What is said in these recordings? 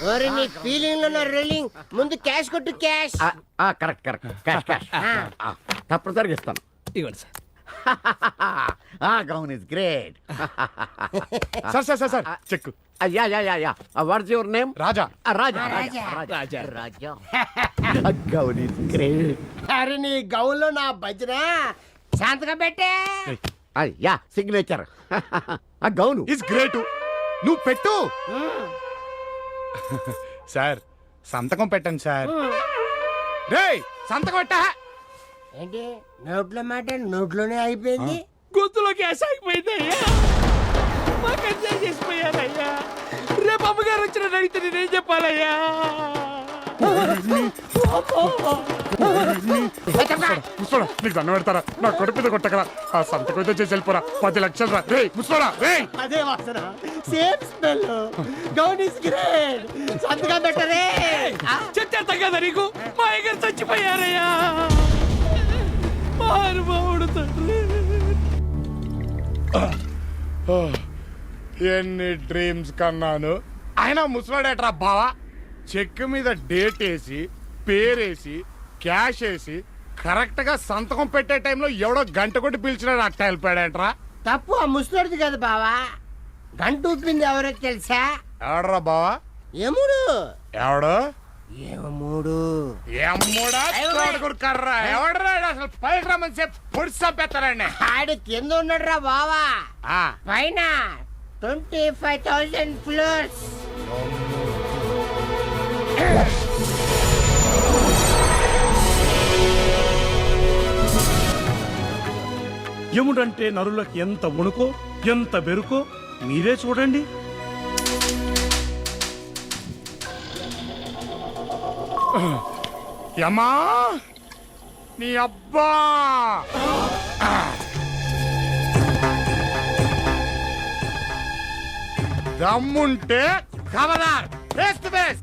ఓరి నీ ఫీలింగ్ లో రీలింగ్ ముందు క్యాష్ కొట్టు cash. Correct correct cash cash తప్పనిసరిగా ఇస్తాను. ఇవ్వండి sir. Gown is great. Sir sir sir sir check. Yeah yeah yeah yeah what's your name? Raja. Raja Raja. Raja Raja gown is great. అరే నీ గౌన్ లో నా భజన శాంతగా పెట్టే. Yeah signature. Gown is great. నువ్వు పెట్టు. సార్ సంతకం పెట్టండి సార్. రేయ్ సంతకం పెట్టా. ఏంటి నోట్లో మాట నోట్లోనే అయిపోయింది. గొంతులో గ్యాస్ ఆగిపోయింది అయ్యా. మాకు ఎంజాయ్ చేసిపోయారయ్యా. రేపు అమ్మగారు వచ్చిన అడిగితే నేనేం చెప్పాలయ్యా? ముసుకోరా నీకు దండం పెడతారా? నా కొడుకు మీద కొట్టకరా. ఆ సంతకం అయితే చేసి వెళ్ళిపోరా. 10 లక్షలు రా. రేయ్ ముసుకోరా రేయ్. అదే వాసన same smell. Gown is great. సంతకం పెట్టరే. చెత్త కదా నీకు. మా అయ్యగారు చచ్చిపోయారయ్యా. మారుబావుడు తండ్రి. ఎన్ని డ్రీమ్స్ కన్నాను. ఆయన ముసలాడేట్రా బావా. చెక్ మీద డేట్ వేసి పేరేసి క్యాష్ వేసి కరెక్ట్ గా సంతకం పెట్టే టైంలో ఎవడో గంట కొట్టి పిలిచినాడు. అట్ట వెళ్ళిపోయాడేట్రా. తప్పు ఆ ముసలోడిది కదా బావా. గంట ఊపింది ఎవరో తెలుసా? ఎవడరా బావా? ఎముడు. ఎవడు? ఏమూడు. ఎమ్మోడా తోటకూర కర్ర. ఎవడరా అసలు పైకి రమ్మని చెప్పి పొడి చంపేస్తారండి. ఆడు కింద ఉన్నాడు రా బావా. పైన 25,000 ఫ్లోర్స్. యముడంటే నరులకు ఎంత వణుకో ఎంత బెరుకో మీరే చూడండి. యమ్మా నీ అబ్బా. దమ్ముంటే ఖబర్దార్ ఫేస్ టు ఫేస్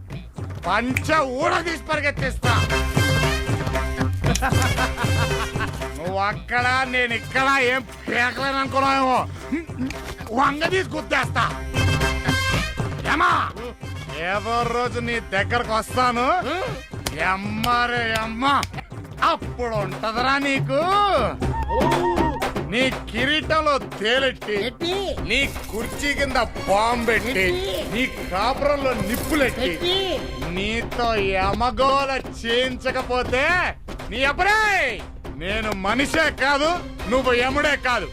పంచ ఊడ తీసి పరిగెత్తిస్తా. నువ్వు అక్కడ నేను ఇక్కడ ఏం పేకలేను అనుకున్నావేమో. వంగ తీసి గుద్దేస్తా. ఏమా ఏదో రోజు నీ దగ్గరకు వస్తాను. ఎమ్మరే అమ్మ అప్పుడు ఉంటదరా నీకు. నీ కిరీటంలో తేలెట్టి నీ కుర్చీ కింద బాంబెట్టి నీ కాపురంలో నిప్పులెట్టి నీతో యమగోల చేయించకపోతే నీ అబ్బరే నేను మనిషే కాదు నువ్వు యముడే కాదు.